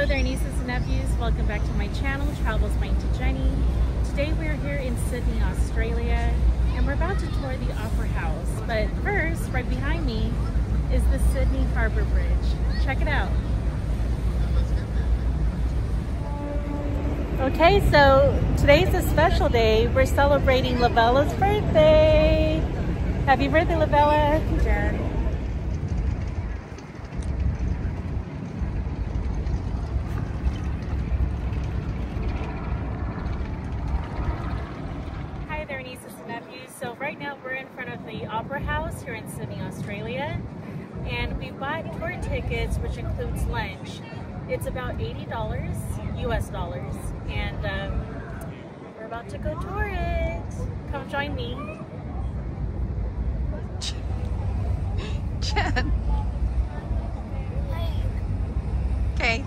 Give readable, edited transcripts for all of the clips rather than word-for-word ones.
there, nieces and nephews. Welcome back to my channel, Travels by Auntie Jenny. Today we're here in Sydney, Australia, and we're about to tour the Opera House. But first, right behind me is the Sydney Harbour Bridge. Check it out. Okay, so today's a special day. We're celebrating Lavella's birthday. Happy birthday, Lavella. Jen. Hi there, nieces and nephews. So right now we're in front of the Opera House here in Sydney, Australia. And we bought tour tickets, which includes lunch. It's about $80 US dollars. And we're about to go tour it. Come join me. Jen. Okay.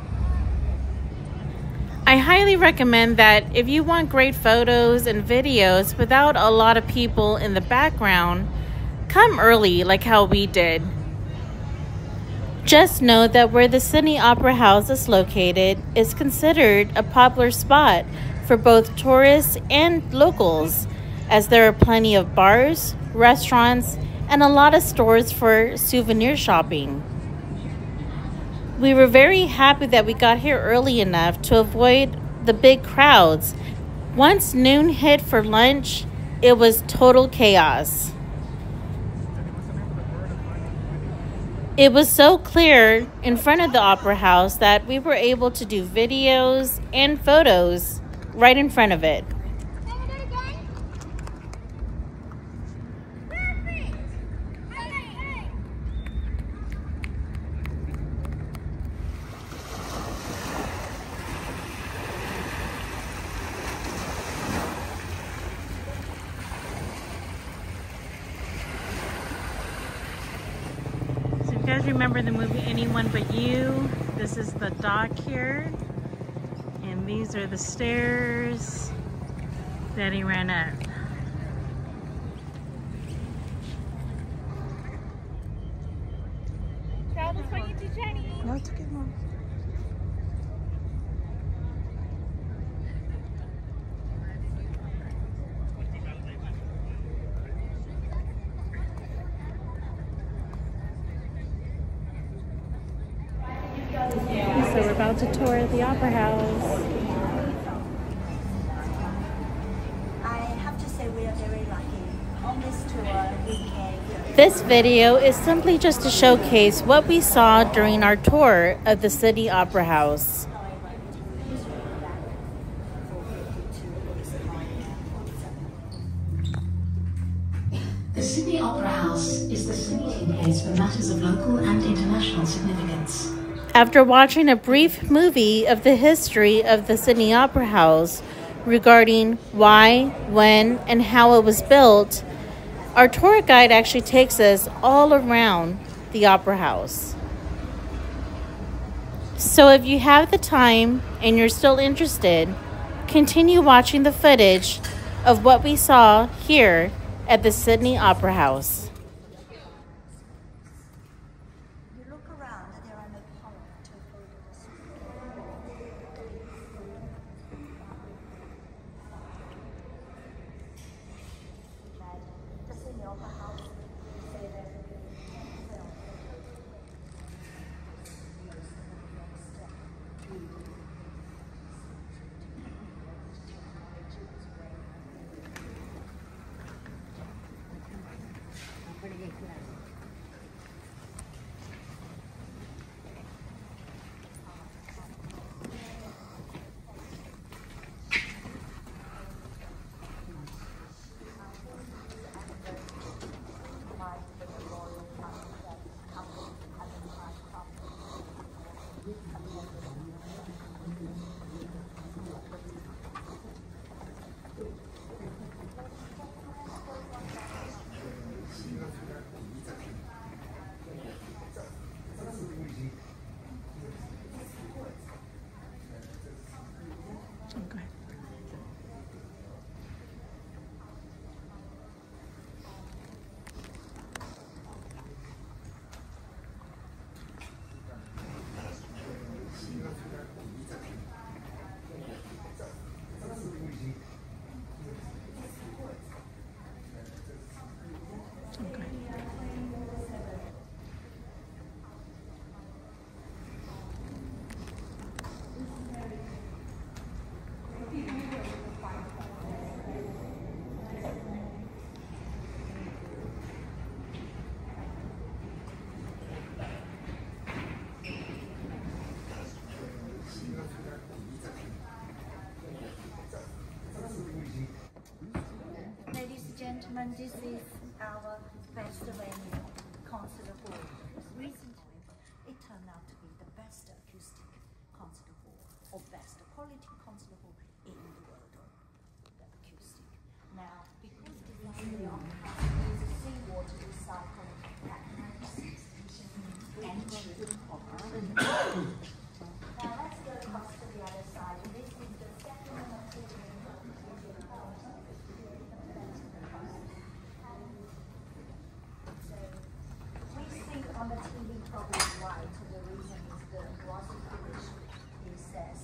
I highly recommend that if you want great photos and videos without a lot of people in the background, come early like how we did. Just know that where the Sydney Opera House is located is considered a popular spot for both tourists and locals, as there are plenty of bars, restaurants, and a lot of stores for souvenir shopping. We were very happy that we got here early enough to avoid the big crowds. Once noon hit for lunch, it was total chaos. It was so clear in front of the Opera House that we were able to do videos and photos right in front of it. You guys remember the movie Anyone But You? This is the dock here, and these are the stairs that he ran up. Travels by Auntie Jenny. No, it's okay, Mom. So we're about to tour the Opera House. I have to say we are very lucky. On this tour, we can... This video is simply just to showcase what we saw during our tour of the Sydney Opera House. The Sydney Opera House is the meeting place for matters of local and international significance. After watching a brief movie of the history of the Sydney Opera House regarding why, when, and how it was built, our tour guide actually takes us all around the Opera House. So if you have the time and you're still interested, continue watching the footage of what we saw here at the Sydney Opera House. You look around, there are no columns to hold the Sydney Opera House. gentlemen, this is our best venue, concert hall. Recently, it turned out to be the best acoustic concert hall, or best quality concert hall in the world of the acoustic. Now, because the opera is seawater recycling technology, and now let's go across to the other side. This is the second material. So we see on the TV probably white. The reason is the glossy finish. It says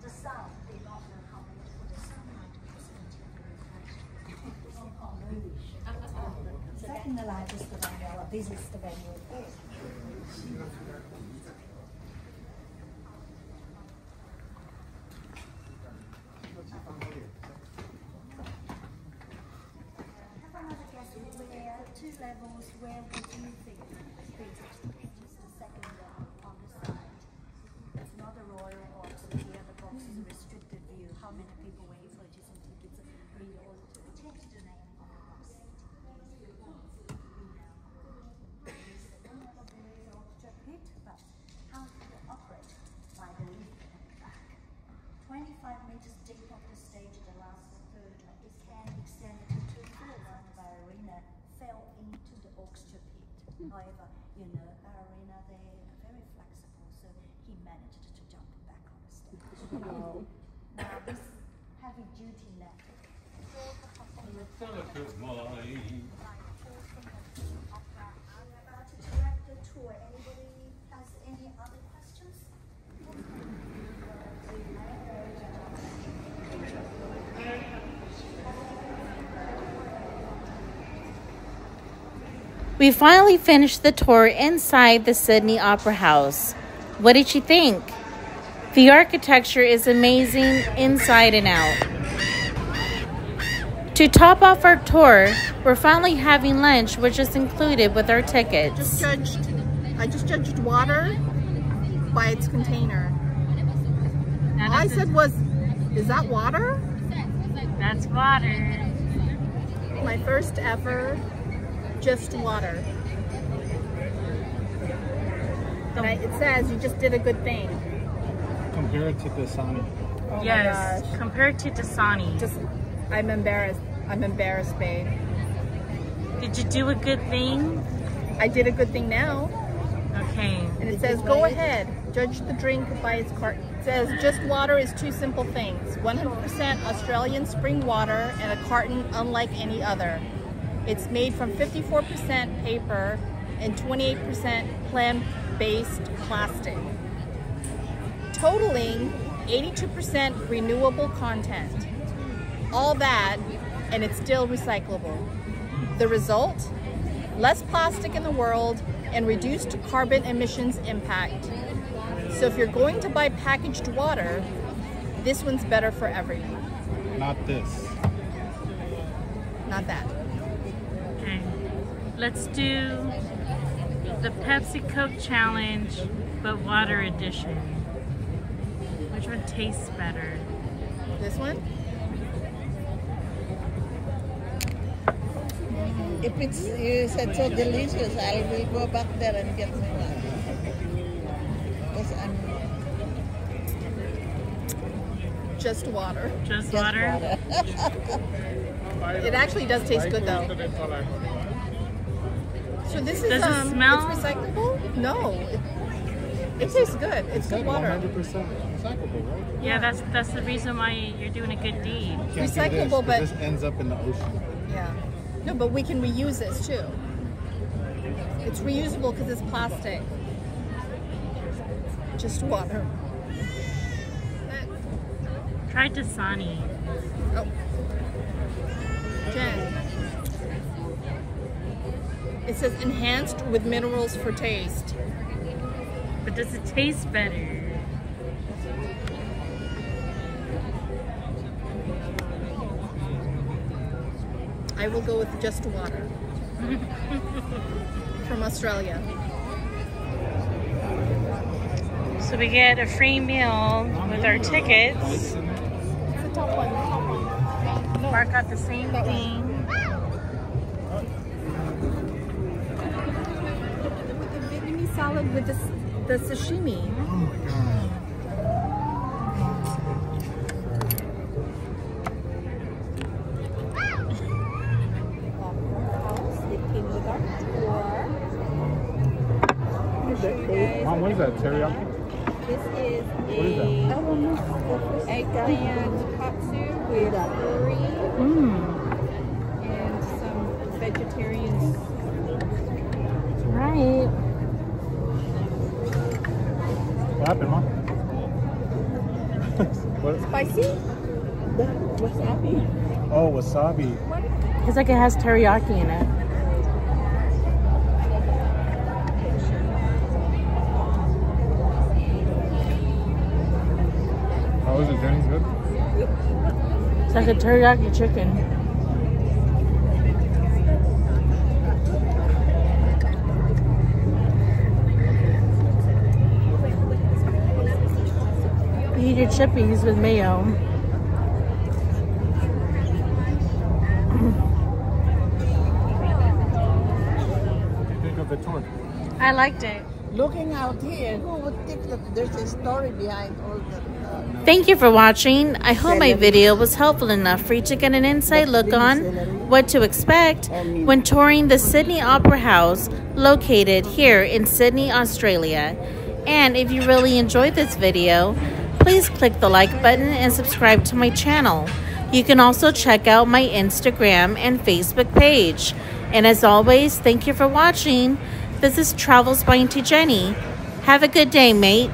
the sun did not know how to put the sunlight was into the reflection. Second largest venue, this is the venue. Two levels, where would you think just the second level on the side? It's not a royal box, the other box is a restricted view. How many people when you purchase some tickets read all the change the name on the box? Pit, but how do you operate by the lift at the back? 25 meters deep of the stage, the last third, it can extend to 2 floors. One ballerina fell into the orchestra pit. However, you know, ballerina, they are very flexible, so he managed to jump back on the stage. Now, this heavy duty net. I'm about to direct the tour. Anybody has any other questions? We finally finished the tour inside the Sydney Opera House. What did you think? The architecture is amazing inside and out. To top off our tour, we're finally having lunch, which is included with our tickets. I just judged water by its container. All I said was, is that water? That's water. My first ever just water. And it says you just did a good thing. Compared to Dasani. Oh Yes, my gosh. compared to Dasani. I'm embarrassed. I'm embarrassed, babe. Did you do a good thing? I did a good thing now. Okay. And it says, go ahead, judge the drink by its carton. It says, just water is 2 simple things. 100% Australian spring water and a carton unlike any other. It's made from 54% paper and 28% plant-based plastic, totaling 82% renewable content. All that, and it's still recyclable. The result? Less plastic in the world and reduced carbon emissions impact. So if you're going to buy packaged water, this one's better for everyone. Not this. Not that. Okay. Let's do the Pepsi Coke challenge, but water edition. Which one tastes better? This one? If it's, you said so delicious, I will go back there and get me one. Because I'm Just water. Just just water? It actually does taste good though. So this is Does it smell? It's recyclable? No. It tastes good. It's good water. 100% recyclable, right? Yeah, that's the reason why you're doing a good deed. Can't do Recyclable, this, but- this ends up in the ocean. Yeah. No, but we can reuse this too. It's reusable because it's plastic. Just water. Try Dasani. Oh. Jen. It says enhanced with minerals for taste. But does it taste better? I will go with just water. From Australia. So we get a free meal with our tickets. It's the top one. Mark got the same thing. salad with the sashimi. Oh my god. Mom, what is that? Teriyaki? This is What is that? eggplant katsu with curry and some vegetarian. Right. What happened, Mom? What? Spicy? Wasabi. Oh, wasabi. It's like it has teriyaki in it. How is it? Jenny's good? It's like a teriyaki chicken. You eat your chippies with mayo. What do you think of the tour? I liked it. Looking out here, who would think that there's a story behind all the... Thank you for watching. I hope my video was helpful enough for you to get an inside look on what to expect when touring the Sydney Opera House located here in Sydney, Australia. And if you really enjoyed this video, please click the like button and subscribe to my channel. You can also check out my Instagram and Facebook page. And as always, thank you for watching. This is Travels by Auntie Jenny. Have a good day, mate.